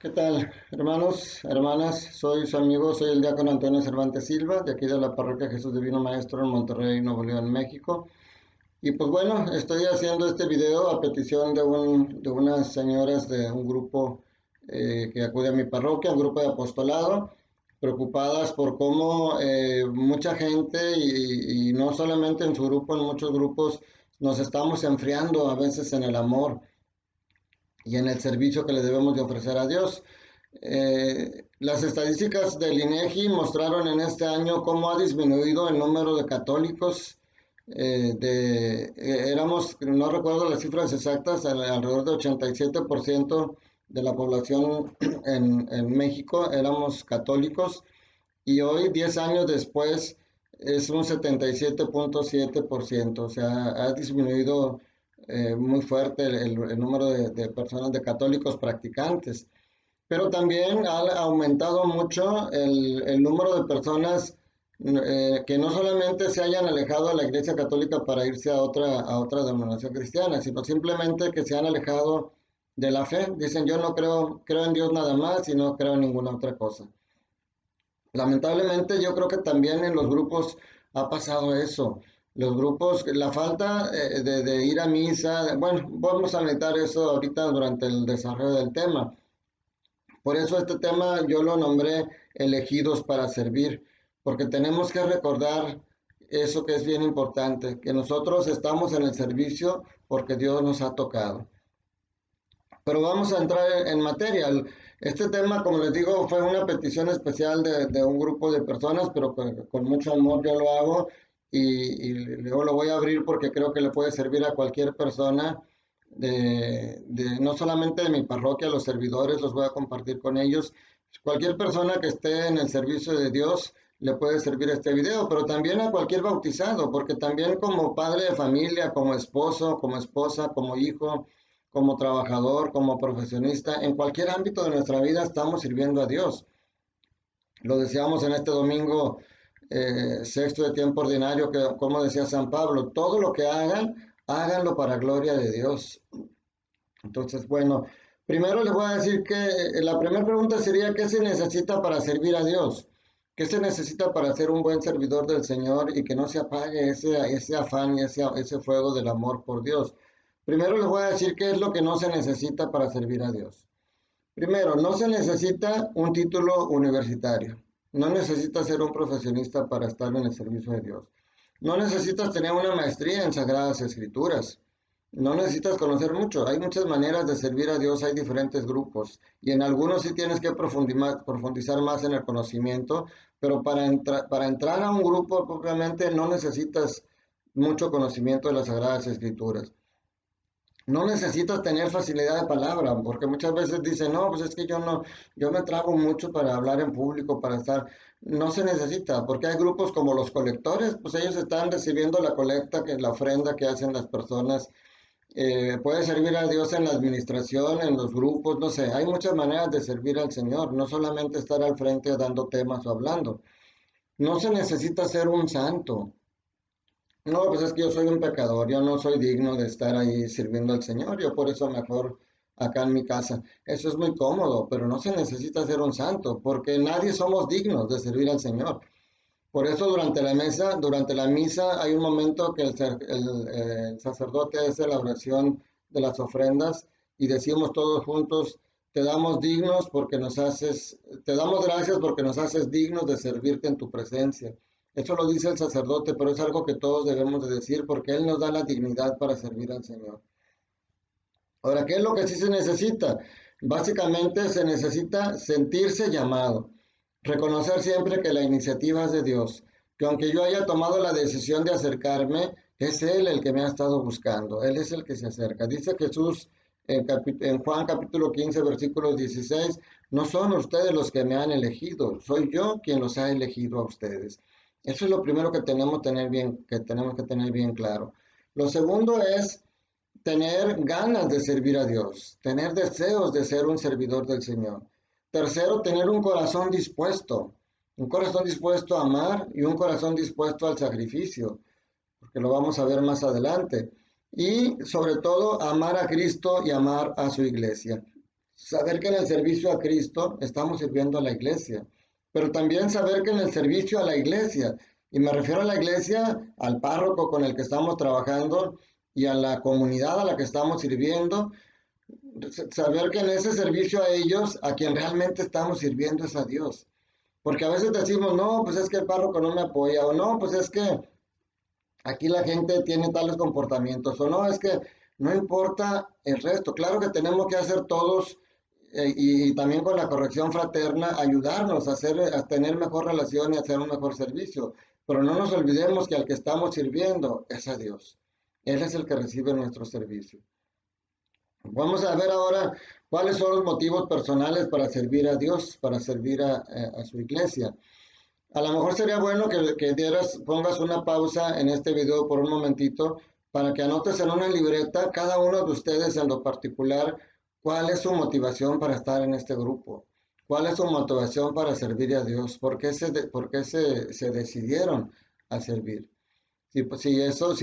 ¿Qué tal, hermanos, hermanas? Soy su amigo, soy el diácono Antonio Cervantes Silva, de aquí de la parroquia Jesús Divino Maestro en Monterrey, Nuevo León, México. Y pues bueno, estoy haciendo este video a petición de unas señoras de un grupo que acude a mi parroquia, un grupo de apostolado, preocupadas por cómo mucha gente, y no solamente en su grupo, en muchos grupos, nos estamos enfriando a veces en el amor y en el servicio que le debemos de ofrecer a Dios. Las estadísticas del INEGI mostraron en este año cómo ha disminuido el número de católicos. Éramos, no recuerdo las cifras exactas, alrededor de 87% de la población en México éramos católicos, y hoy, 10 años después, es un 77.7%. O sea, ha disminuido muy fuerte el número de personas, de católicos practicantes. Pero también ha aumentado mucho el número de personas que no solamente se hayan alejado de la Iglesia Católica para irse a otra denominación cristiana, sino simplemente que se han alejado de la fe. Dicen, yo no creo en Dios nada más y no creo en ninguna otra cosa. Lamentablemente yo creo que también en los grupos ha pasado eso. Los grupos, la falta de ir a misa, bueno, vamos a meditar eso ahorita durante el desarrollo del tema. Por eso este tema yo lo nombré elegidos para servir, porque tenemos que recordar eso que es bien importante, que nosotros estamos en el servicio porque Dios nos ha tocado. Pero vamos a entrar en materia. Este tema, como les digo, fue una petición especial de un grupo de personas, pero con mucho amor yo lo hago, y luego lo voy a abrir porque creo que le puede servir a cualquier persona, no solamente de mi parroquia, los servidores, los voy a compartir con ellos. Cualquier persona que esté en el servicio de Dios le puede servir este video, pero también a cualquier bautizado, porque también como padre de familia, como esposo, como esposa, como hijo, como trabajador, como profesionista, en cualquier ámbito de nuestra vida estamos sirviendo a Dios. Lo decíamos en este domingo sexto de tiempo ordinario, que como decía San Pablo, todo lo que hagan, háganlo para gloria de Dios. Entonces, bueno, primero les voy a decir que la primera pregunta sería, ¿qué se necesita para servir a Dios? ¿Qué se necesita para ser un buen servidor del Señor y que no se apague ese afán y ese fuego del amor por Dios? Primero les voy a decir qué es lo que no se necesita para servir a Dios. Primero, no se necesita un título universitario. No necesitas ser un profesionista para estar en el servicio de Dios. No necesitas tener una maestría en Sagradas Escrituras. No necesitas conocer mucho. Hay muchas maneras de servir a Dios, hay diferentes grupos. Y en algunos sí tienes que profundizar más en el conocimiento, pero para entrar a un grupo propiamente no necesitas mucho conocimiento de las Sagradas Escrituras. No necesitas tener facilidad de palabra, porque muchas veces dicen, no, pues es que yo me trago mucho para hablar en público, para estar. No se necesita, porque hay grupos como los colectores, pues ellos están recibiendo la colecta, que es la ofrenda que hacen las personas. Puede servir a Dios en la administración, en los grupos, no sé, hay muchas maneras de servir al Señor, no solamente estar al frente dando temas o hablando. No se necesita ser un santo. No, pues es que yo soy un pecador, yo no soy digno de estar ahí sirviendo al Señor, yo por eso mejor acá en mi casa. Eso es muy cómodo, pero no se necesita ser un santo, porque nadie somos dignos de servir al Señor. Por eso durante la misa hay un momento que el sacerdote hace la oración de las ofrendas y decimos todos juntos, te damos gracias porque nos haces dignos de servirte en tu presencia. Eso lo dice el sacerdote, pero es algo que todos debemos de decir porque Él nos da la dignidad para servir al Señor. Ahora, ¿qué es lo que sí se necesita? Básicamente se necesita sentirse llamado, reconocer siempre que la iniciativa es de Dios, que aunque yo haya tomado la decisión de acercarme, es Él el que me ha estado buscando, Él es el que se acerca. Dice Jesús en Juan capítulo 15, versículo 16, no son ustedes los que me han elegido, soy yo quien los ha elegido a ustedes. Eso es lo primero que tenemos que tener bien claro. Lo segundo es tener ganas de servir a Dios, tener deseos de ser un servidor del Señor. Tercero, tener un corazón dispuesto a amar y un corazón dispuesto al sacrificio, porque lo vamos a ver más adelante. Y sobre todo, amar a Cristo y amar a su iglesia. Saber que en el servicio a Cristo estamos sirviendo a la iglesia, pero también saber que en el servicio a la iglesia, y me refiero a la iglesia, al párroco con el que estamos trabajando y a la comunidad a la que estamos sirviendo, saber que en ese servicio a ellos, a quien realmente estamos sirviendo es a Dios. Porque a veces decimos, no, pues es que el párroco no me apoya, o no, pues es que aquí la gente tiene tales comportamientos, o no, es que no importa el resto. Claro que tenemos que hacer todos, y también con la corrección fraterna, ayudarnos a tener mejor relación y hacer un mejor servicio. Pero no nos olvidemos que al que estamos sirviendo es a Dios. Él es el que recibe nuestro servicio. Vamos a ver ahora cuáles son los motivos personales para servir a Dios, para servir a su iglesia. A lo mejor sería bueno que pongas una pausa en este video por un momentito para que anotes en una libreta cada uno de ustedes en lo particular cuál es su motivación para estar en este grupo, cuál es su motivación para servir a Dios, por qué se decidieron a servir. Si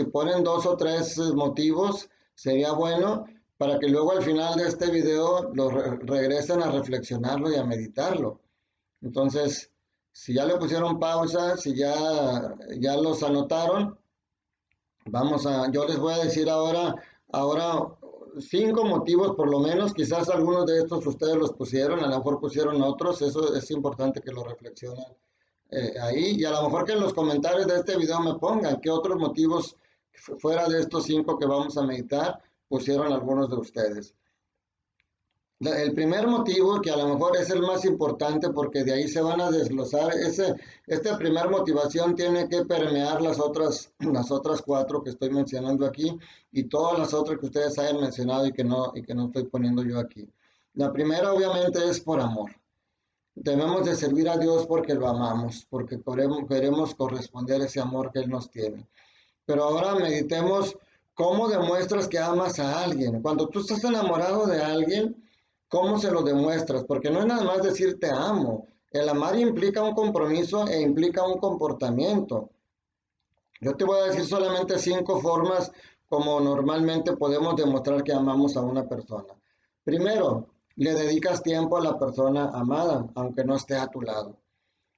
ponen 2 o 3 motivos, sería bueno para que luego al final de este video regresen a reflexionarlo y a meditarlo. Entonces, si ya le pusieron pausa, si ya los anotaron, yo les voy a decir ahora 5 motivos por lo menos, quizás algunos de estos ustedes los pusieron, a lo mejor pusieron otros, eso es importante que lo reflexionen ahí, y a lo mejor que en los comentarios de este video me pongan qué otros motivos fuera de estos 5 que vamos a meditar pusieron algunos de ustedes. El primer motivo, que a lo mejor es el más importante porque de ahí se van a desglosar, esta primera motivación tiene que permear las otras 4 que estoy mencionando aquí y todas las otras que ustedes hayan mencionado y que no estoy poniendo yo aquí. La primera obviamente es por amor. Debemos de servir a Dios porque lo amamos, porque queremos corresponder a ese amor que Él nos tiene. Pero ahora meditemos cómo demuestras que amas a alguien. Cuando tú estás enamorado de alguien, ¿cómo se lo demuestras? Porque no es nada más decir te amo. El amar implica un compromiso e implica un comportamiento. Yo te voy a decir solamente 5 formas como normalmente podemos demostrar que amamos a una persona. Primero, le dedicas tiempo a la persona amada, aunque no esté a tu lado.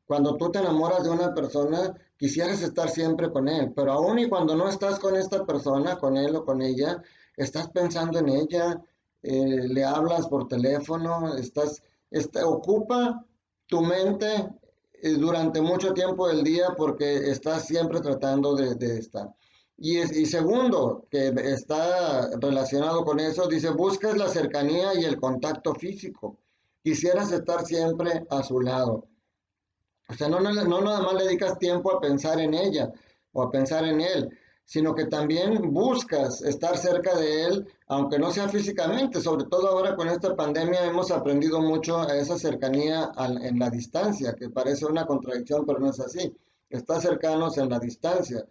Cuando tú te enamoras de una persona, quisieras estar siempre con él, pero aún y cuando no estás con esta persona, con él o con ella, estás pensando en ella, le hablas por teléfono, ocupa tu mente durante mucho tiempo del día porque estás siempre tratando de estar. Y segundo, que está relacionado con eso, dice, buscas la cercanía y el contacto físico. Quisieras estar siempre a su lado. O sea, no nada más le dedicas tiempo a pensar en ella o a pensar en él, sino que también buscas estar cerca de él, aunque no sea físicamente. Sobre todo ahora con esta pandemia hemos aprendido mucho a esa cercanía en la distancia, que parece una contradicción, pero no es así. Está cercanos en la distancia.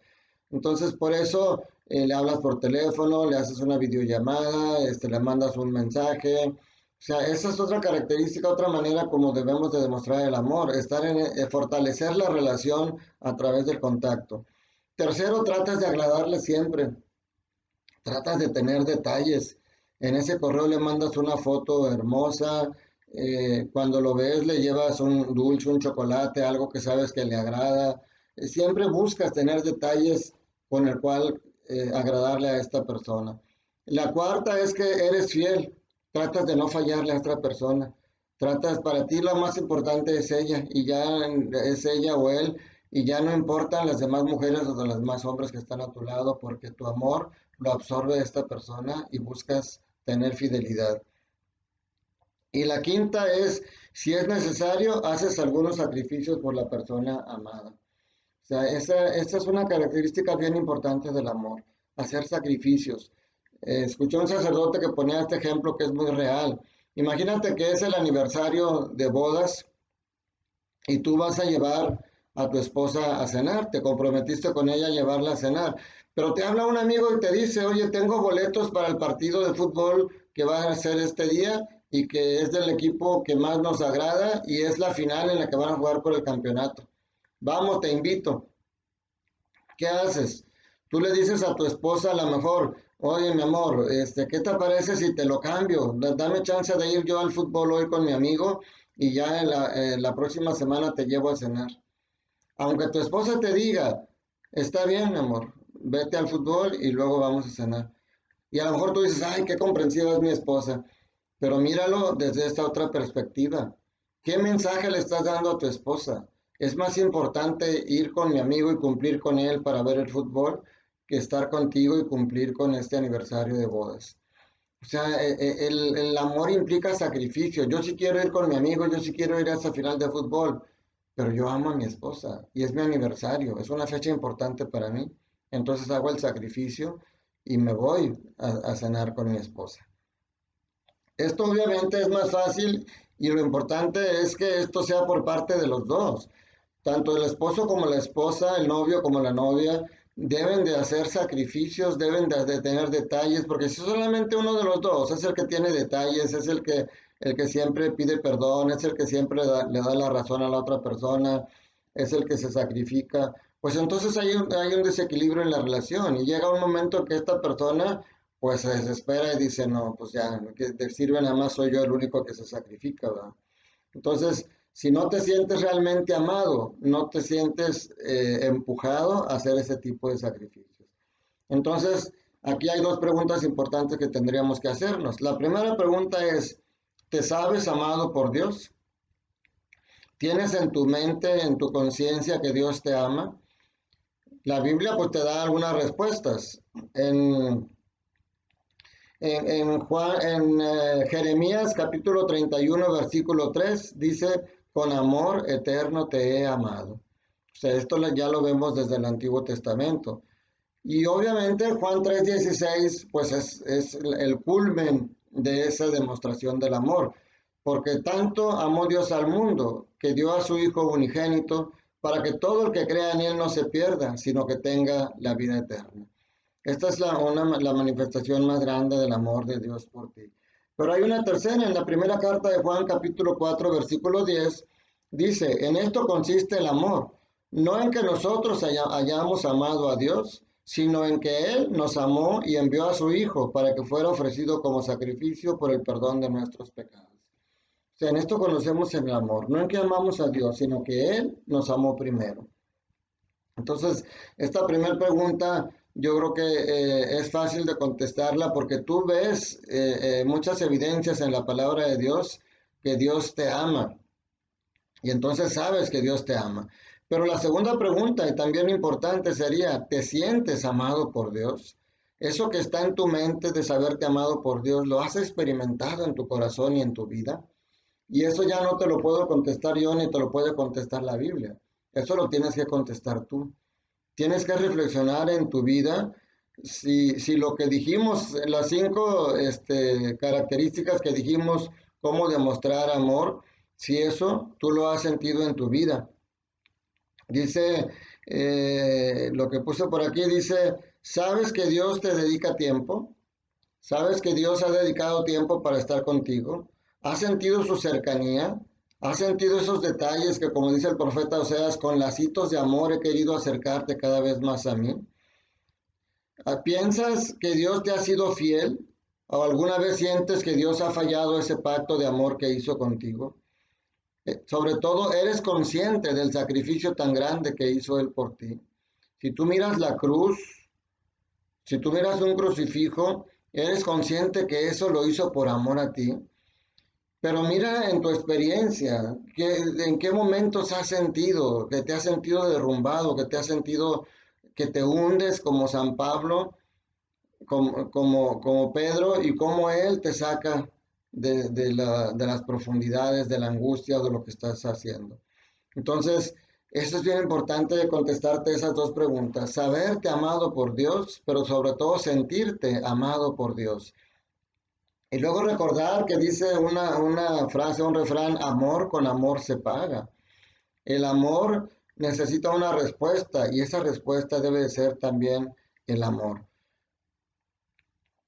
Entonces, por eso le hablas por teléfono, le haces una videollamada, le mandas un mensaje. O sea, esa es otra característica, otra manera como debemos de demostrar el amor, fortalecer la relación a través del contacto. Tercero, tratas de agradarle siempre, tratas de tener detalles. En ese correo le mandas una foto hermosa, cuando lo ves le llevas un dulce, un chocolate, algo que sabes que le agrada. Siempre buscas tener detalles con el cual agradarle a esta persona. La cuarta es que eres fiel, tratas de no fallarle a esta persona. Para ti lo más importante es ella, y ya es ella o él, y ya no importan las demás mujeres o los demás hombres que están a tu lado, porque tu amor lo absorbe esta persona y buscas tener fidelidad. Y la quinta es, si es necesario, haces algunos sacrificios por la persona amada. O sea, esa es una característica bien importante del amor, hacer sacrificios. Escuché un sacerdote que ponía este ejemplo que es muy real. Imagínate que es el aniversario de bodas y tú vas a llevar a tu esposa a cenar, te comprometiste con ella a llevarla a cenar, pero te habla un amigo y te dice, oye, tengo boletos para el partido de fútbol que va a ser este día y que es del equipo que más nos agrada y es la final en la que van a jugar por el campeonato. Vamos, te invito. ¿Qué haces? Tú le dices a tu esposa a lo mejor, Oye, mi amor, ¿qué te parece si te lo cambio? Dame chance de ir yo al fútbol hoy con mi amigo y ya la próxima semana te llevo a cenar. Aunque tu esposa te diga, está bien, mi amor, vete al fútbol y luego vamos a cenar. Y a lo mejor tú dices, ay, qué comprensiva es mi esposa. Pero míralo desde esta otra perspectiva. ¿Qué mensaje le estás dando a tu esposa? ¿Es más importante ir con mi amigo y cumplir con él para ver el fútbol que estar contigo y cumplir con este aniversario de bodas? O sea, el amor implica sacrificio. Yo sí quiero ir con mi amigo, yo sí quiero ir a esa final de fútbol, pero yo amo a mi esposa y es mi aniversario, es una fecha importante para mí. Entonces hago el sacrificio y me voy a cenar con mi esposa. Esto obviamente es más fácil y lo importante es que esto sea por parte de los dos. Tanto el esposo como la esposa, el novio como la novia, deben de hacer sacrificios, deben de tener detalles, porque si solamente uno de los dos es el que tiene detalles, es el que siempre pide perdón, es el que siempre le da la razón a la otra persona, es el que se sacrifica, pues entonces hay un desequilibrio en la relación y llega un momento que esta persona pues se desespera y dice, no, pues ya, que te sirve nada más soy yo el único que se sacrifica, ¿verdad? Entonces, si no te sientes realmente amado, no te sientes empujado a hacer ese tipo de sacrificios. Entonces, aquí hay dos preguntas importantes que tendríamos que hacernos. La primera pregunta es, ¿te sabes amado por Dios? ¿Tienes en tu mente, en tu conciencia que Dios te ama? La Biblia pues te da algunas respuestas. En Jeremías capítulo 31 versículo 3 dice, con amor eterno te he amado. O sea, esto ya lo vemos desde el Antiguo Testamento. Y obviamente Juan 3:16 pues es el culmen de esa demostración del amor, porque tanto amó Dios al mundo que dio a su Hijo unigénito para que todo el que crea en Él no se pierda, sino que tenga la vida eterna. Esta es la manifestación más grande del amor de Dios por ti. Pero hay una tercera, en la primera carta de Juan, capítulo 4, versículo 10, dice, en esto consiste el amor, no en que nosotros hayamos amado a Dios, sino en que Él nos amó y envió a su Hijo para que fuera ofrecido como sacrificio por el perdón de nuestros pecados. O sea, en esto conocemos el amor, no en que amamos a Dios, sino que Él nos amó primero. Entonces, esta primera pregunta yo creo que es fácil de contestarla porque tú ves muchas evidencias en la palabra de Dios que Dios te ama y entonces sabes que Dios te ama. Pero la segunda pregunta, y también importante, sería, ¿te sientes amado por Dios? Eso que está en tu mente de saberte amado por Dios, ¿lo has experimentado en tu corazón y en tu vida? Y eso ya no te lo puedo contestar yo ni te lo puede contestar la Biblia. Eso lo tienes que contestar tú. Tienes que reflexionar en tu vida si lo que dijimos, las cinco características que dijimos, cómo demostrar amor, si eso tú lo has sentido en tu vida. Dice, lo que puse por aquí, dice, ¿sabes que Dios te dedica tiempo? ¿Sabes que Dios ha dedicado tiempo para estar contigo? ¿Has sentido su cercanía? ¿Has sentido esos detalles que, como dice el profeta Oseas, con lacitos de amor he querido acercarte cada vez más a mí? ¿Piensas que Dios te ha sido fiel? ¿O alguna vez sientes que Dios ha fallado ese pacto de amor que hizo contigo? Sobre todo, ¿eres consciente del sacrificio tan grande que hizo Él por ti? Si tú miras la cruz, si tú miras un crucifijo, eres consciente que eso lo hizo por amor a ti. Pero mira en tu experiencia, en qué momentos has sentido, que te has sentido derrumbado, que te has sentido que te hundes como San Pablo, como Pedro, y cómo Él te saca de las profundidades, de la angustia, de lo que estás haciendo. Entonces, eso es bien importante de contestarte esas dos preguntas. Saberte amado por Dios, pero sobre todo sentirte amado por Dios. Y luego recordar que dice una frase, un refrán, amor con amor se paga. El amor necesita una respuesta y esa respuesta debe de ser también el amor.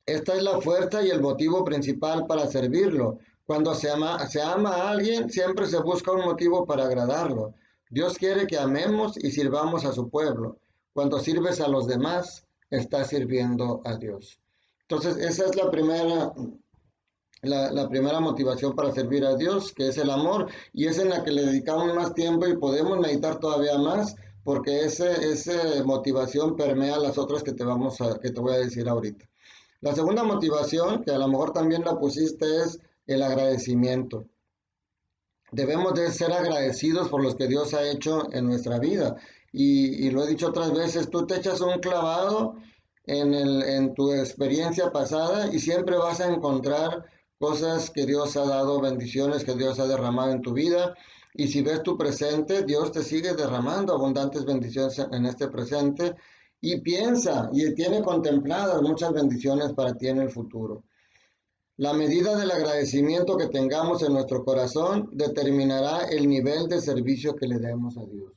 Esta es la fuerza y el motivo principal para servirlo. Cuando se ama a alguien, siempre se busca un motivo para agradarlo. Dios quiere que amemos y sirvamos a su pueblo. Cuando sirves a los demás, estás sirviendo a Dios. Entonces, esa es la primera motivación para servir a Dios, que es el amor, y es en la que le dedicamos más tiempo y podemos meditar todavía más, porque esa motivación permea las otras que te voy a decir ahorita. La segunda motivación, que a lo mejor también la pusiste, es el agradecimiento. Debemos de ser agradecidos por lo que Dios ha hecho en nuestra vida. Y lo he dicho otras veces, tú te echas un clavado en tu experiencia pasada y siempre vas a encontrar cosas que Dios ha dado, bendiciones que Dios ha derramado en tu vida. Y si ves tu presente, Dios te sigue derramando abundantes bendiciones en este presente. Y piensa y tiene contempladas muchas bendiciones para ti en el futuro. La medida del agradecimiento que tengamos en nuestro corazón determinará el nivel de servicio que le demos a Dios.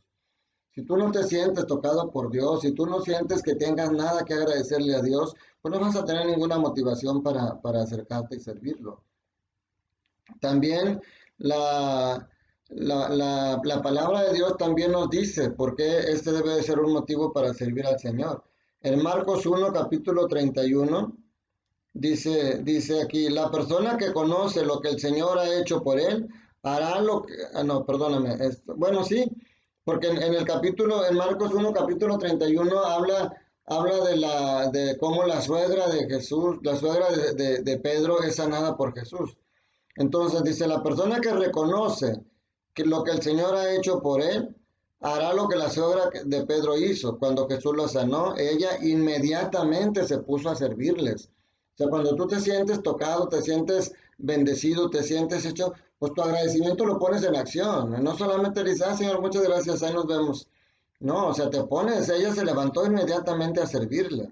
Si tú no te sientes tocado por Dios, si tú no sientes que tengas nada que agradecerle a Dios, pues no vas a tener ninguna motivación para acercarte y servirlo. También la palabra de Dios también nos dice por qué este debe de ser un motivo para servir al Señor. En Marcos 1, capítulo 31, dice aquí, la persona que conoce lo que el Señor ha hecho por él, hará lo que, no, perdóname, bueno, sí, porque en Marcos 1, capítulo 31, habla de cómo la suegra de Jesús, la suegra de Pedro es sanada por Jesús. Entonces dice, la persona que reconoce que lo que el Señor ha hecho por él, hará lo que la suegra de Pedro hizo. Cuando Jesús la sanó, ella inmediatamente se puso a servirles. O sea, cuando tú te sientes tocado, te sientes bendecido, te sientes hecho, pues tu agradecimiento lo pones en acción. No solamente dices, ah, Señor, muchas gracias, ahí nos vemos. No, o sea, te pones, ella se levantó inmediatamente a servirle.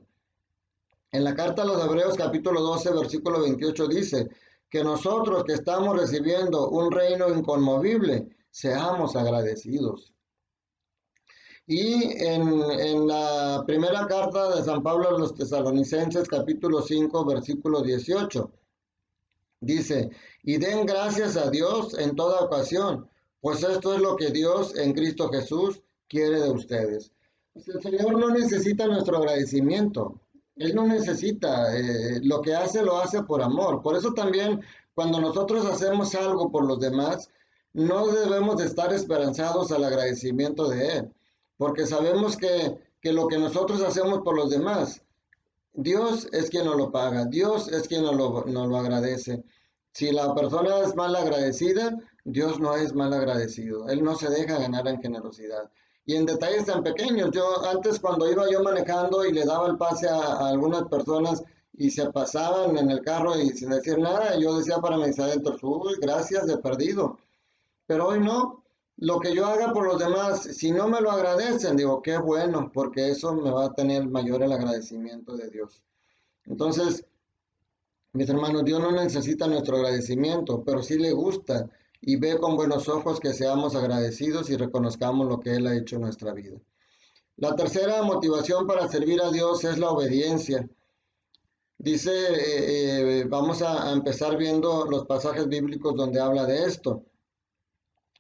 En la carta a los Hebreos capítulo 12, versículo 28 dice que nosotros que estamos recibiendo un reino inconmovible, seamos agradecidos. Y en la primera carta de San Pablo a los Tesalonicenses capítulo 5, versículo 18, dice, y den gracias a Dios en toda ocasión, pues esto es lo que Dios en Cristo Jesús quiere de ustedes. Pues el Señor no necesita nuestro agradecimiento. Él no necesita, lo que hace lo hace por amor. Por eso también cuando nosotros hacemos algo por los demás, no debemos de estar esperanzados al agradecimiento de Él, porque sabemos que lo que nosotros hacemos por los demás, Dios es quien nos lo paga, Dios es quien nos lo agradece. Si la persona es mal agradecida, Dios no es mal agradecido. Él no se deja ganar en generosidad. Y en detalles tan pequeños, yo antes cuando iba yo manejando y le daba el pase a algunas personas y se pasaban en el carro y sin decir nada, yo decía para mis adentros, uy, gracias de perdido. Pero hoy no. Lo que yo haga por los demás, si no me lo agradecen, digo, qué bueno, porque eso me va a tener mayor el agradecimiento de Dios. Entonces, mis hermanos, Dios no necesita nuestro agradecimiento, pero sí le gusta y ve con buenos ojos que seamos agradecidos y reconozcamos lo que Él ha hecho en nuestra vida. La tercera motivación para servir a Dios es la obediencia. Dice, vamos a empezar viendo los pasajes bíblicos donde habla de esto.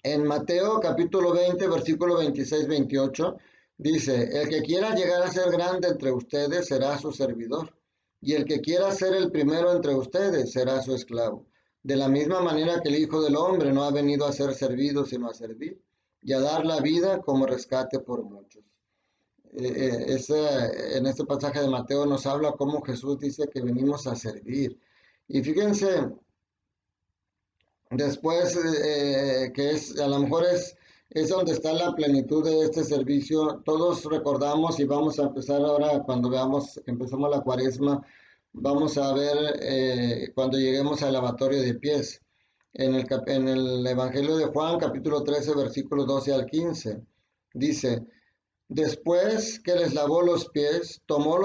En Mateo capítulo 20, versículo 26-28, dice, el que quiera llegar a ser grande entre ustedes será su servidor, y el que quiera ser el primero entre ustedes será su esclavo. De la misma manera que el Hijo del Hombre no ha venido a ser servido, sino a servir, y a dar la vida como rescate por muchos. En este pasaje de Mateo nos habla cómo Jesús dice que venimos a servir. Y fíjense, después, que a lo mejor es donde está la plenitud de este servicio. Todos recordamos y vamos a empezar ahora cuando empezamos la cuaresma, vamos a ver cuando lleguemos al lavatorio de pies. En el Evangelio de Juan, capítulo 13, versículos 12 al 15, dice, después que les lavó los pies, tomó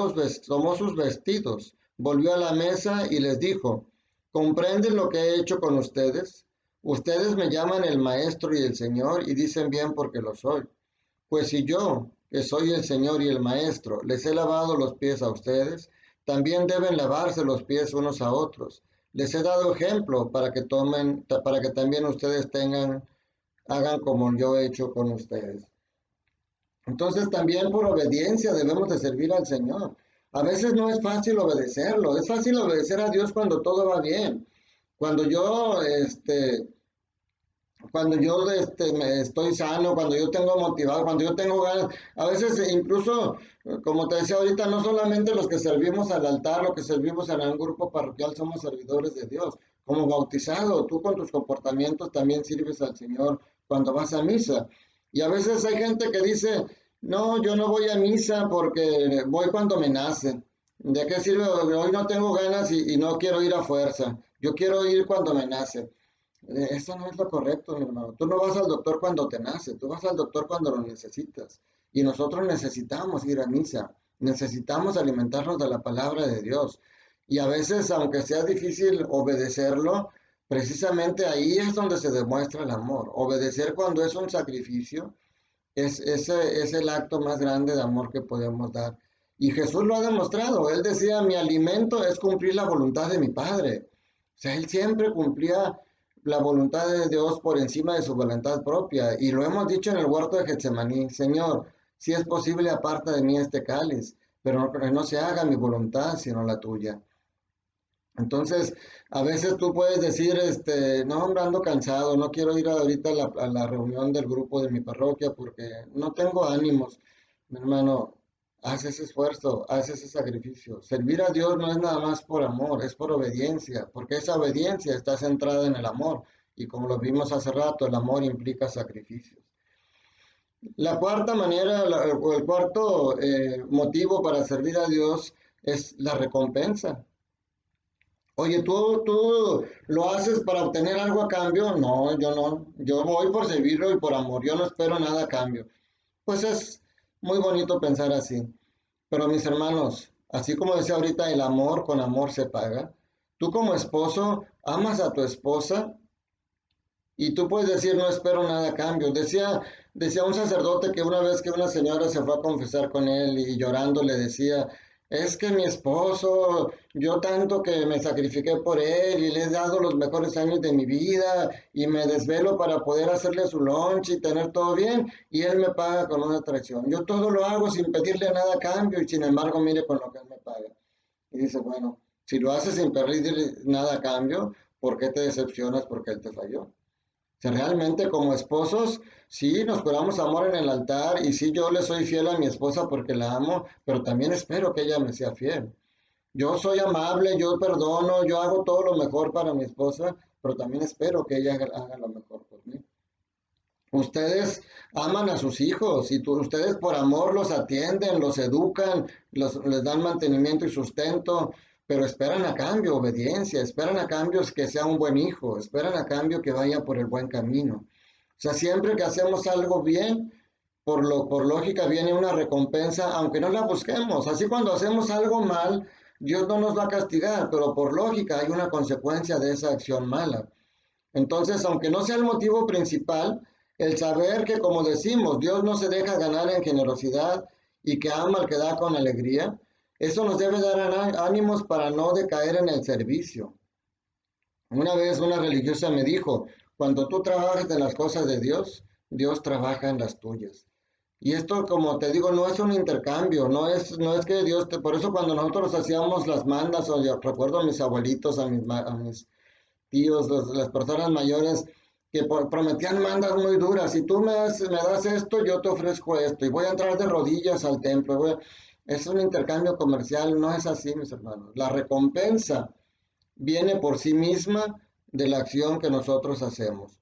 sus vestidos, volvió a la mesa y les dijo, ¿comprenden lo que he hecho con ustedes? Ustedes me llaman el Maestro y el Señor y dicen bien porque lo soy. Pues si yo, que soy el Señor y el Maestro, les he lavado los pies a ustedes, también deben lavarse los pies unos a otros. Les he dado ejemplo para que también ustedes hagan como yo he hecho con ustedes. Entonces también por obediencia debemos de servir al Señor. A veces no es fácil obedecerlo, es fácil obedecer a Dios cuando todo va bien. Cuando yo, estoy sano, cuando yo tengo motivado, cuando yo tengo ganas, a veces incluso, como te decía ahorita, no solamente los que servimos al altar, los que servimos en un grupo parroquial somos servidores de Dios. Como bautizado, tú con tus comportamientos también sirves al Señor cuando vas a misa. Y a veces hay gente que dice, no, yo no voy a misa porque voy cuando me nace. ¿De qué sirve? Hoy no tengo ganas y no quiero ir a fuerza. Yo quiero ir cuando me nace. Eso no es lo correcto, mi hermano. Tú no vas al doctor cuando te nace, tú vas al doctor cuando lo necesitas. Y nosotros necesitamos ir a misa, necesitamos alimentarnos de la palabra de Dios. Y a veces, aunque sea difícil obedecerlo, precisamente ahí es donde se demuestra el amor. Obedecer cuando es un sacrificio es el acto más grande de amor que podemos dar. Y Jesús lo ha demostrado. Él decía, mi alimento es cumplir la voluntad de mi Padre. O sea, él siempre cumplía la voluntad de Dios por encima de su voluntad propia. Y lo hemos dicho en el huerto de Getsemaní, Señor, si es posible, aparta de mí este cáliz, pero que no se haga mi voluntad, sino la tuya. Entonces, a veces tú puedes decir, no, hombre, ando cansado, no quiero ir ahorita a la reunión del grupo de mi parroquia porque no tengo ánimos. Mi hermano, haz ese esfuerzo, haz ese sacrificio. Servir a Dios no es nada más por amor, es por obediencia, porque esa obediencia está centrada en el amor. Y como lo vimos hace rato, el amor implica sacrificios. La cuarta manera, o el cuarto motivo para servir a Dios es la recompensa. Oye, ¿tú lo haces para obtener algo a cambio? No, yo no. Yo voy por servirlo y por amor. Yo no espero nada a cambio. Pues es muy bonito pensar así. Pero mis hermanos, así como decía ahorita, el amor con amor se paga. Tú como esposo amas a tu esposa y tú puedes decir, no espero nada a cambio. Decía un sacerdote que una vez que una señora se fue a confesar con él y llorando le decía, es que mi esposo, yo tanto que me sacrifiqué por él y le he dado los mejores años de mi vida y me desvelo para poder hacerle su lunch y tener todo bien y él me paga con una traición. Yo todo lo hago sin pedirle nada a cambio y sin embargo mire con lo que él me paga. Y dice, bueno, si lo haces sin pedirle nada a cambio, ¿por qué te decepcionas porque él te falló? Sea, realmente como esposos, sí, nos juramos amor en el altar y sí, yo le soy fiel a mi esposa porque la amo, pero también espero que ella me sea fiel. Yo soy amable, yo perdono, yo hago todo lo mejor para mi esposa, pero también espero que ella haga lo mejor por mí. Ustedes aman a sus hijos y ustedes por amor los atienden, los educan, les dan mantenimiento y sustento, pero esperan a cambio obediencia, esperan a cambio que sea un buen hijo, esperan a cambio que vaya por el buen camino. O sea, siempre que hacemos algo bien, por lógica viene una recompensa, aunque no la busquemos. Así cuando hacemos algo mal, Dios no nos va a castigar, pero por lógica hay una consecuencia de esa acción mala. Entonces, aunque no sea el motivo principal, el saber que, como decimos, Dios no se deja ganar en generosidad y que ama al que da con alegría, eso nos debe dar ánimos para no decaer en el servicio. Una vez una religiosa me dijo, cuando tú trabajas en las cosas de Dios, Dios trabaja en las tuyas. Y esto, como te digo, no es un intercambio, no es que Dios te... Por eso cuando nosotros hacíamos las mandas, o yo recuerdo a mis abuelitos, a mis tíos, las personas mayores que prometían mandas muy duras. Si tú me das esto, yo te ofrezco esto y voy a entrar de rodillas al templo. Es un intercambio comercial, no es así, mis hermanos. La recompensa viene por sí misma de la acción que nosotros hacemos.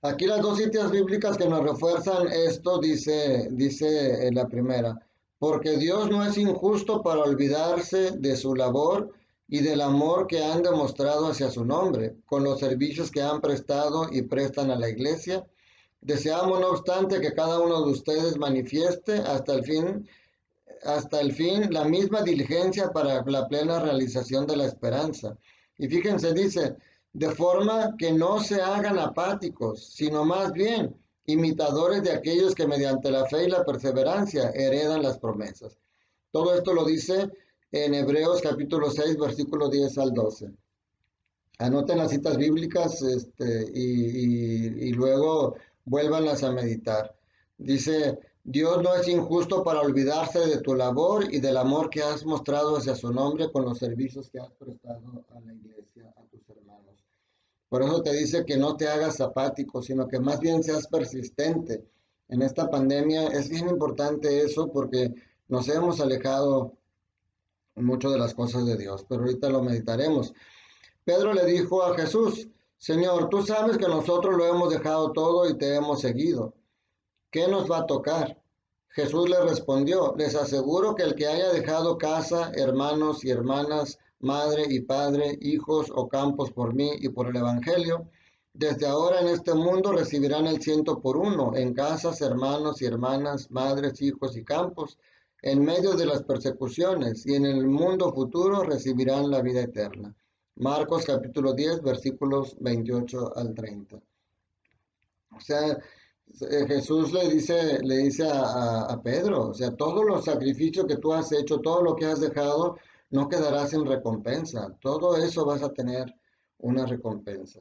Aquí las dos citas bíblicas que nos refuerzan esto, dice la primera, porque Dios no es injusto para olvidarse de su labor y del amor que han demostrado hacia su nombre, con los servicios que han prestado y prestan a la iglesia. Deseamos, no obstante, que cada uno de ustedes manifieste hasta el fin la misma diligencia para la plena realización de la esperanza. Y fíjense, dice, de forma que no se hagan apáticos, sino más bien imitadores de aquellos que mediante la fe y la perseverancia heredan las promesas. Todo esto lo dice en Hebreos capítulo 6, versículo 10 al 12. Anoten las citas bíblicas y luego vuélvanlas a meditar. Dice, Dios no es injusto para olvidarse de tu labor y del amor que has mostrado hacia su nombre con los servicios que has prestado a la iglesia, a tus hermanos. Por eso te dice que no te hagas apático, sino que más bien seas persistente. En esta pandemia es bien importante eso porque nos hemos alejado mucho de las cosas de Dios, pero ahorita lo meditaremos. Pedro le dijo a Jesús, Señor, tú sabes que nosotros lo hemos dejado todo y te hemos seguido. ¿Qué nos va a tocar? Jesús le respondió, les aseguro que el que haya dejado casa, hermanos y hermanas, madre y padre, hijos o campos por mí y por el Evangelio, desde ahora en este mundo recibirán el 100 por 1, en casas, hermanos y hermanas, madres, hijos y campos, en medio de las persecuciones, y en el mundo futuro recibirán la vida eterna. Marcos capítulo 10, versículos 28 al 30. O sea, Jesús le dice a Pedro, o sea, todos los sacrificios que tú has hecho, todo lo que has dejado, no quedará sin recompensa. Todo eso vas a tener una recompensa.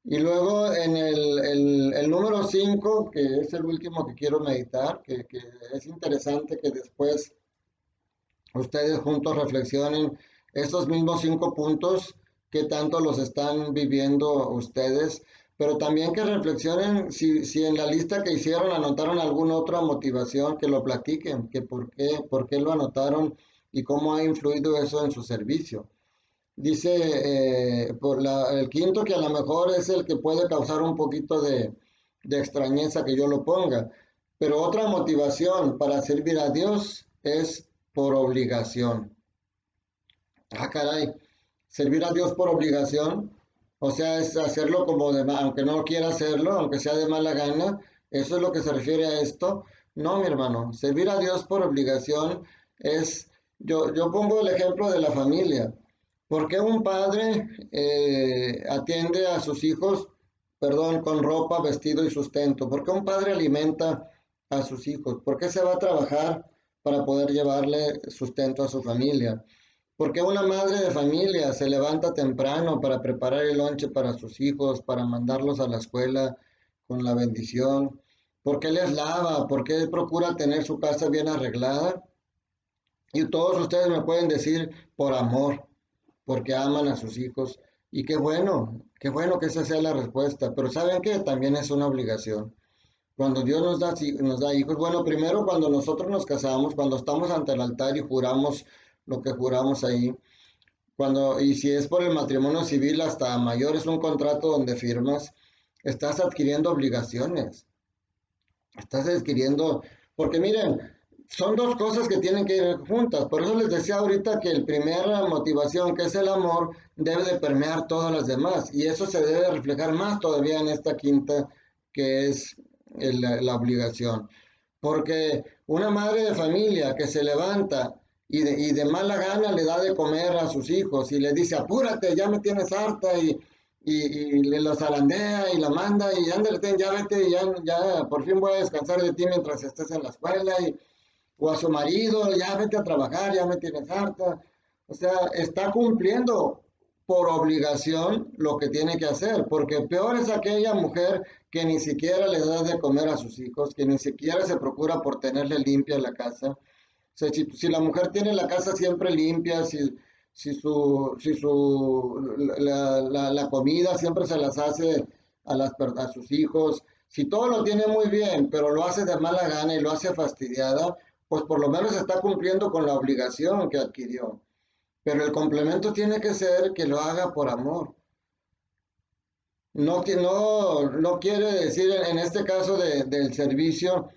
Y luego en el número 5, que es el último que quiero meditar, que es interesante que después ustedes juntos reflexionen estos mismos 5 puntos, que tanto los están viviendo ustedes, pero también que reflexionen si en la lista que hicieron anotaron alguna otra motivación, que lo platiquen, que por qué lo anotaron y cómo ha influido eso en su servicio. Dice el quinto, que a lo mejor es el que puede causar un poquito de extrañeza que yo lo ponga, pero otra motivación para servir a Dios es por obligación. Ah, caray, servir a Dios por obligación, o sea, es hacerlo como aunque no quiera hacerlo, aunque sea de mala gana, eso es lo que se refiere a esto. No, mi hermano, servir a Dios por obligación es, yo pongo el ejemplo de la familia. ¿Por qué un padre atiende a sus hijos, perdón, con ropa, vestido y sustento? ¿Por qué un padre alimenta a sus hijos? ¿Por qué se va a trabajar para poder llevarle sustento a su familia? ¿Por qué una madre de familia se levanta temprano para preparar el lonche para sus hijos, para mandarlos a la escuela con la bendición? ¿Por qué les lava? ¿Por qué procura tener su casa bien arreglada? Y todos ustedes me pueden decir por amor, porque aman a sus hijos. Y qué bueno que esa sea la respuesta. Pero ¿saben qué? También es una obligación. Cuando Dios nos da hijos, bueno, primero cuando nosotros nos casamos, cuando estamos ante el altar y juramos lo que juramos ahí, y si es por el matrimonio civil hasta mayor, es un contrato donde firmas, estás adquiriendo obligaciones, estás adquiriendo, porque miren, son dos cosas que tienen que ir juntas. Por eso les decía ahorita que la primera motivación, que es el amor, debe de permear todas las demás. Y eso se debe reflejar más todavía en esta quinta, que es la obligación. Porque una madre de familia que se levanta y de mala gana le da de comer a sus hijos y le dice, apúrate, ya me tienes harta, y le los zarandea y la manda y ándale, ya vete, ya por fin voy a descansar de ti mientras estés en la escuela, o a su marido, ya vete a trabajar, ya me tienes harta. O sea, está cumpliendo por obligación lo que tiene que hacer, porque peor es aquella mujer que ni siquiera le da de comer a sus hijos, que ni siquiera se procura por tenerle limpia la casa. O sea, si la mujer tiene la casa siempre limpia, si la comida siempre se las hace a sus hijos, si todo lo tiene muy bien, pero lo hace de mala gana y lo hace fastidiada, pues por lo menos está cumpliendo con la obligación que adquirió. Pero el complemento tiene que ser que lo haga por amor. No quiere decir en este caso del servicio,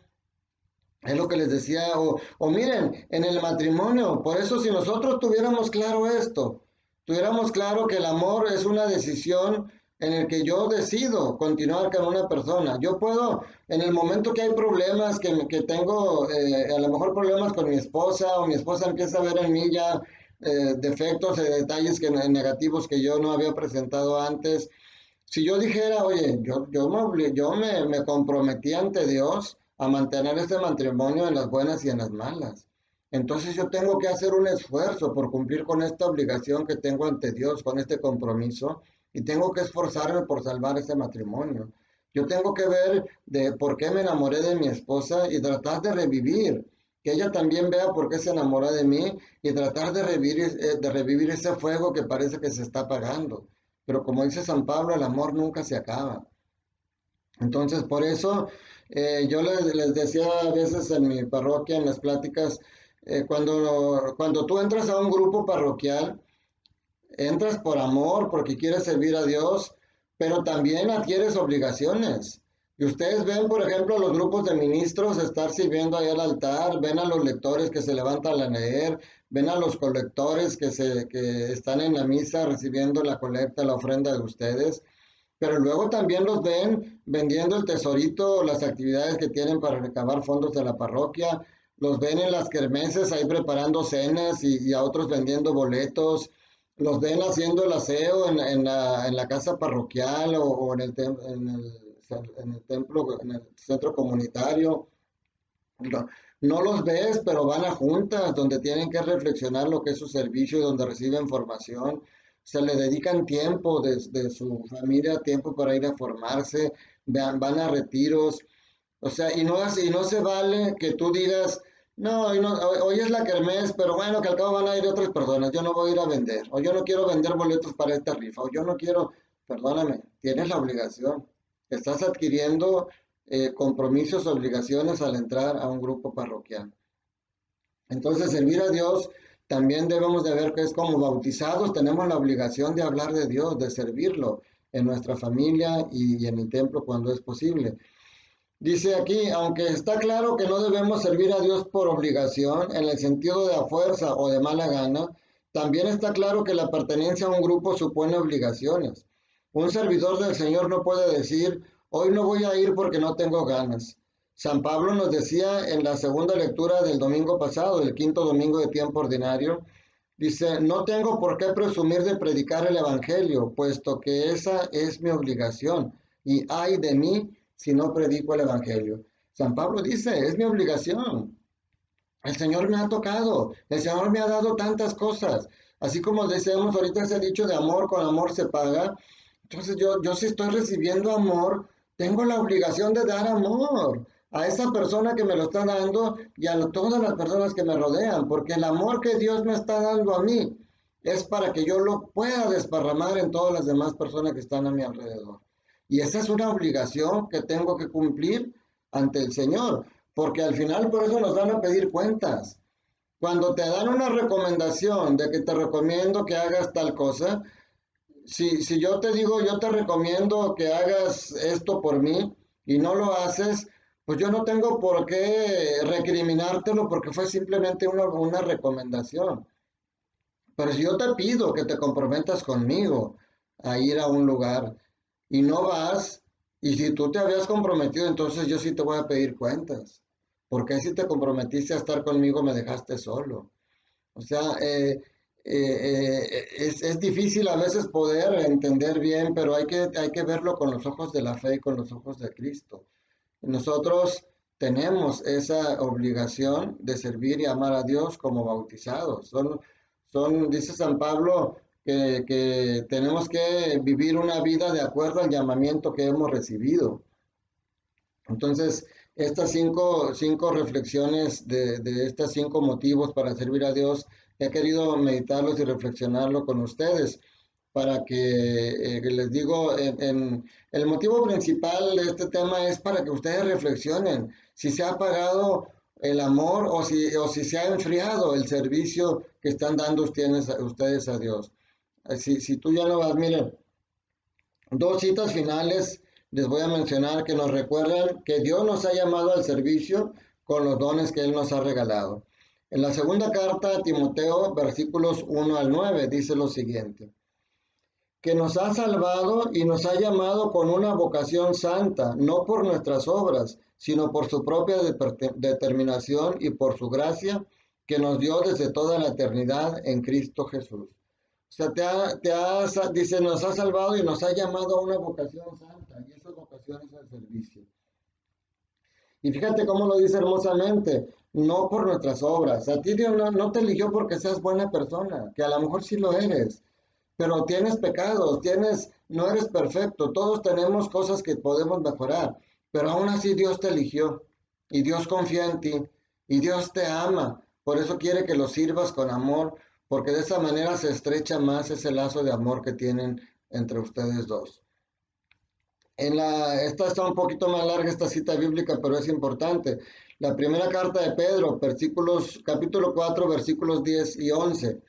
es lo que les decía, o miren, en el matrimonio, por eso si nosotros tuviéramos claro esto, tuviéramos claro que el amor es una decisión en el que yo decido continuar con una persona. Yo puedo, en el momento que hay problemas, que tengo a lo mejor problemas con mi esposa, o mi esposa empieza a ver en mí ya defectos, detalles negativos que yo no había presentado antes. Si yo dijera, oye, yo me comprometí ante Dios a mantener este matrimonio en las buenas y en las malas. Entonces yo tengo que hacer un esfuerzo por cumplir con esta obligación que tengo ante Dios, con este compromiso, y tengo que esforzarme por salvar este matrimonio. Yo tengo que ver de por qué me enamoré de mi esposa y tratar de revivir, que ella también vea por qué se enamoró de mí y tratar de revivir ese fuego que parece que se está apagando. Pero como dice San Pablo, el amor nunca se acaba. Entonces, por eso yo les decía a veces en mi parroquia, en las pláticas, cuando tú entras a un grupo parroquial, entras por amor, porque quieres servir a Dios, pero también adquieres obligaciones. Y ustedes ven, por ejemplo, los grupos de ministros estar sirviendo ahí al altar, ven a los lectores que se levantan a leer, ven a los colectores que están en la misa recibiendo la colecta, la ofrenda de ustedes, pero luego también los ven vendiendo el tesorito, las actividades que tienen para recabar fondos de la parroquia, los ven en las kermeses ahí preparando cenas y a otros vendiendo boletos, los ven haciendo el aseo en la casa parroquial o en el templo, en el centro comunitario. No, no los ves, pero van a juntas donde tienen que reflexionar lo que es su servicio y donde reciben formación. Se le dedican tiempo de su familia, tiempo para ir a formarse, van a retiros. O sea, y no se vale que tú digas, no, hoy es la kermés, pero bueno, que al cabo van a ir otras personas, yo no voy a ir a vender, o yo no quiero vender boletos para esta rifa, o yo no quiero, perdóname, tienes la obligación, estás adquiriendo compromisos, obligaciones al entrar a un grupo parroquial. Entonces, servir a Dios también debemos de ver que es como bautizados, tenemos la obligación de hablar de Dios, de servirlo en nuestra familia y en el templo cuando es posible. Dice aquí, aunque está claro que no debemos servir a Dios por obligación, en el sentido de a fuerza o de mala gana, también está claro que la pertenencia a un grupo supone obligaciones. Un servidor del Señor no puede decir, hoy no voy a ir porque no tengo ganas. San Pablo nos decía en la segunda lectura del domingo pasado, el quinto domingo de tiempo ordinario, dice, no tengo por qué presumir de predicar el Evangelio, puesto que esa es mi obligación, y ay de mí si no predico el Evangelio. San Pablo dice, es mi obligación. El Señor me ha tocado, el Señor me ha dado tantas cosas. Así como decíamos ahorita ese dicho de amor con amor se paga. Entonces yo si estoy recibiendo amor, tengo la obligación de dar amor a esa persona que me lo está dando y a todas las personas que me rodean, porque el amor que Dios me está dando a mí es para que yo lo pueda desparramar en todas las demás personas que están a mi alrededor. Y esa es una obligación que tengo que cumplir ante el Señor, porque al final por eso nos van a pedir cuentas. Cuando te dan una recomendación de que te recomiendo que hagas tal cosa, si yo te digo, yo te recomiendo que hagas esto por mí y no lo haces, pues yo no tengo por qué recriminártelo porque fue simplemente una recomendación. Pero si yo te pido que te comprometas conmigo a ir a un lugar y no vas, y si tú te habías comprometido, entonces yo sí te voy a pedir cuentas. Porque si te comprometiste a estar conmigo, me dejaste solo. O sea, es difícil a veces poder entender bien, pero hay que verlo con los ojos de la fe y con los ojos de Cristo. Nosotros tenemos esa obligación de servir y amar a Dios como bautizados. Dice San Pablo, que tenemos que vivir una vida de acuerdo al llamamiento que hemos recibido. Entonces, estas cinco reflexiones de estos 5 motivos para servir a Dios, he querido meditarlos y reflexionarlo con ustedes para que les digo, el motivo principal de este tema es para que ustedes reflexionen si se ha apagado el amor o si se ha enfriado el servicio que están dando ustedes a Dios. Si tú ya no vas, miren, 2 citas finales les voy a mencionar que nos recuerdan que Dios nos ha llamado al servicio con los dones que Él nos ha regalado. En la segunda carta a Timoteo, versículos 1 al 9, dice lo siguiente: que nos ha salvado y nos ha llamado con una vocación santa, no por nuestras obras, sino por su propia determinación y por su gracia que nos dio desde toda la eternidad en Cristo Jesús. O sea, dice, nos ha salvado y nos ha llamado a una vocación santa, y esa vocación es el servicio. Y fíjate cómo lo dice hermosamente, no por nuestras obras. A ti Dios no te eligió porque seas buena persona, que a lo mejor sí lo eres, pero tienes pecados, tienes no eres perfecto, todos tenemos cosas que podemos mejorar, pero aún así Dios te eligió y Dios confía en ti y Dios te ama. Por eso quiere que lo sirvas con amor, porque de esa manera se estrecha más ese lazo de amor que tienen entre ustedes dos. Esta está un poquito más larga esta cita bíblica, pero es importante. La primera carta de Pedro, capítulo 4, versículos 10 y 11.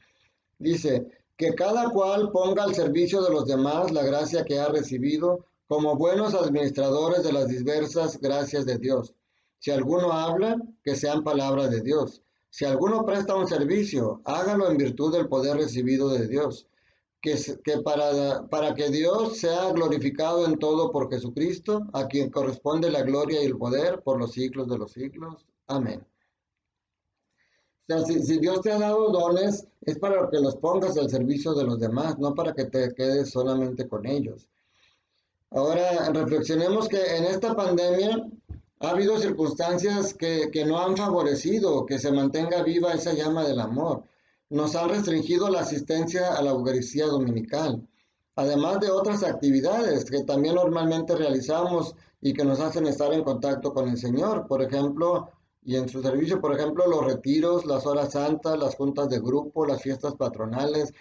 Dice, que cada cual ponga al servicio de los demás la gracia que ha recibido como buenos administradores de las diversas gracias de Dios. Si alguno habla, que sean palabras de Dios. Si alguno presta un servicio, hágalo en virtud del poder recibido de Dios. Para que Dios sea glorificado en todo por Jesucristo, a quien corresponde la gloria y el poder por los siglos de los siglos. Amén. O sea, si Dios te ha dado dones, es para que los pongas al servicio de los demás, no para que te quedes solamente con ellos. Ahora, reflexionemos que en esta pandemia ha habido circunstancias que no han favorecido que se mantenga viva esa llama del amor. Nos han restringido la asistencia a la Eucaristía Dominical, además de otras actividades que también normalmente realizamos y que nos hacen estar en contacto con el Señor. Por ejemplo, y en su servicio, por ejemplo, los retiros, las horas santas, las juntas de grupo, las fiestas patronales.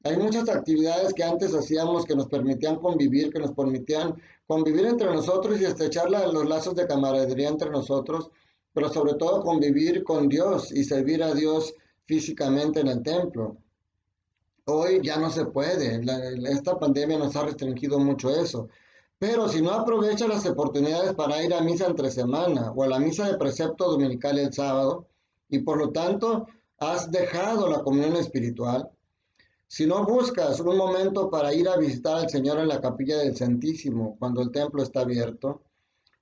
Hay muchas actividades que antes hacíamos que nos permitían convivir, que nos permitían convivir entre nosotros y estrechar los lazos de camaradería entre nosotros, pero sobre todo convivir con Dios y servir a Dios físicamente en el templo. Hoy ya no se puede, esta pandemia nos ha restringido mucho eso. Pero si no aprovechas las oportunidades para ir a misa entre semana o a la misa de precepto dominical el sábado, y por lo tanto has dejado la comunión espiritual, si no buscas un momento para ir a visitar al Señor en la capilla del Santísimo cuando el templo está abierto,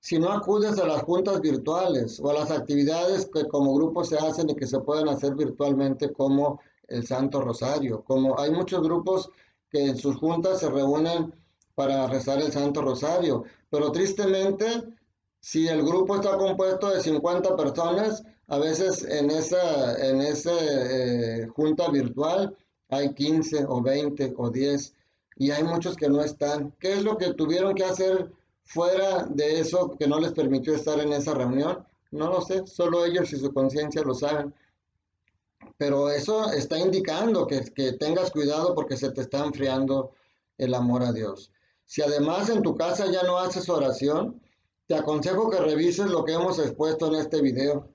si no acudes a las juntas virtuales o a las actividades que como grupo se hacen y que se pueden hacer virtualmente como el Santo Rosario, como hay muchos grupos que en sus juntas se reúnen para rezar el Santo Rosario, pero tristemente si el grupo está compuesto de 50 personas, a veces en esa junta virtual hay 15 o 20 o 10 y hay muchos que no están. ¿Qué es lo que tuvieron que hacer fuera de eso que no les permitió estar en esa reunión? No lo sé, solo ellos y su conciencia lo saben. Pero eso está indicando que tengas cuidado porque se te está enfriando el amor a Dios. Si además en tu casa ya no haces oración, te aconsejo que revises lo que hemos expuesto en este video,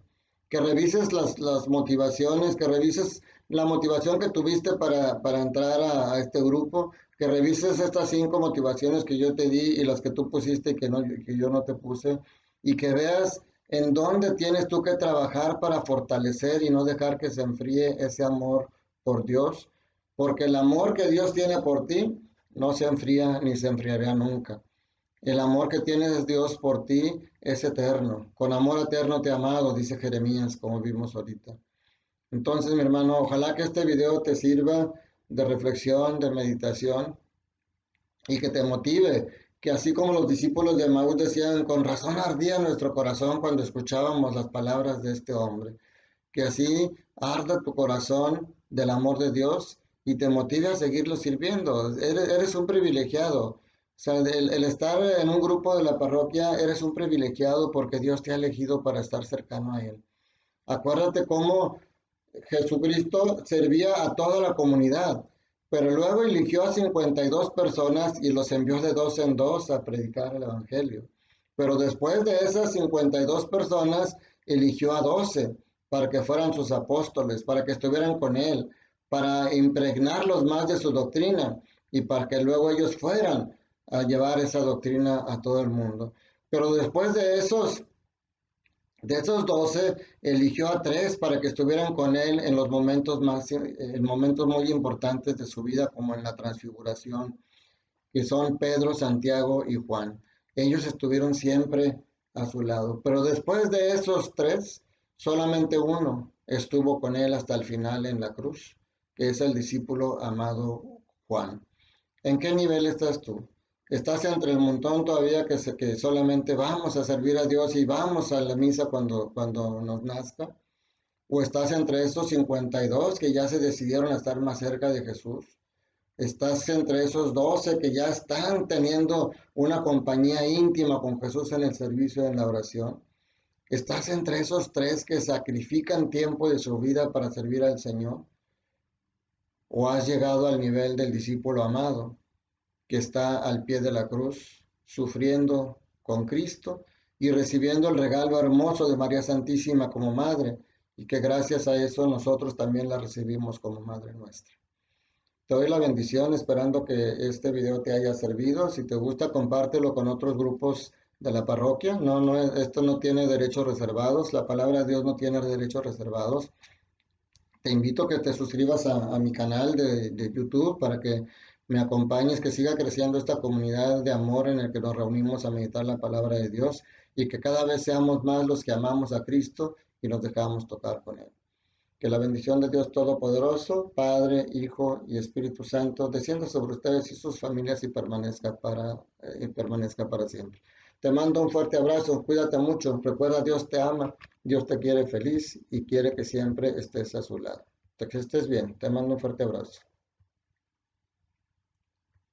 que revises las motivaciones, que revises la motivación que tuviste para entrar a este grupo, que revises estas 5 motivaciones que yo te di y las que tú pusiste y que yo no te puse, y que veas en dónde tienes tú que trabajar para fortalecer y no dejar que se enfríe ese amor por Dios, porque el amor que Dios tiene por ti no se enfría ni se enfriará nunca. El amor que tiene Dios por ti es eterno. Con amor eterno te he amado, dice Jeremías, como vimos ahorita. Entonces, mi hermano, ojalá que este video te sirva de reflexión, de meditación y que te motive, que así como los discípulos de Maús decían, con razón ardía nuestro corazón cuando escuchábamos las palabras de este hombre, que así arda tu corazón del amor de Dios y te motive a seguirlo sirviendo. Eres un privilegiado. O sea, el estar en un grupo de la parroquia, eres un privilegiado porque Dios te ha elegido para estar cercano a Él. Acuérdate cómo Jesucristo servía a toda la comunidad, pero luego eligió a 52 personas y los envió de dos en dos a predicar el Evangelio. Pero después de esas 52 personas, eligió a 12 para que fueran sus apóstoles, para que estuvieran con él, para impregnarlos más de su doctrina y para que luego ellos fueran a llevar esa doctrina a todo el mundo. Pero después de esos 12, eligió a 3 para que estuvieran con él en los momentos muy importantes de su vida, como en la transfiguración, que son Pedro, Santiago y Juan. Ellos estuvieron siempre a su lado. Pero después de esos 3, solamente uno estuvo con él hasta el final en la cruz, que es el discípulo amado Juan. ¿En qué nivel estás tú? ¿Estás entre el montón todavía que solamente vamos a servir a Dios y vamos a la misa cuando nos nazca? ¿O estás entre esos 52 que ya se decidieron a estar más cerca de Jesús? Estás entre esos 12 que ya están teniendo una compañía íntima con Jesús en el servicio, en la oración. Estás entre esos 3 que sacrifican tiempo de su vida para servir al Señor. O has llegado al nivel del discípulo amado, que está al pie de la cruz, sufriendo con Cristo y recibiendo el regalo hermoso de María Santísima como madre, y que gracias a eso nosotros también la recibimos como madre nuestra. Te doy la bendición esperando que este video te haya servido. Si te gusta, compártelo con otros grupos de la parroquia. Esto no tiene derechos reservados. La palabra de Dios no tiene derechos reservados. Te invito a que te suscribas a mi canal de YouTube para que me acompañes, que siga creciendo esta comunidad de amor en el que nos reunimos a meditar la palabra de Dios y que cada vez seamos más los que amamos a Cristo y nos dejamos tocar con Él. Que la bendición de Dios Todopoderoso, Padre, Hijo y Espíritu Santo, descienda sobre ustedes y sus familias y permanezca para siempre. Te mando un fuerte abrazo, cuídate mucho, recuerda, Dios te ama, Dios te quiere feliz y quiere que siempre estés a su lado. Que estés bien, te mando un fuerte abrazo.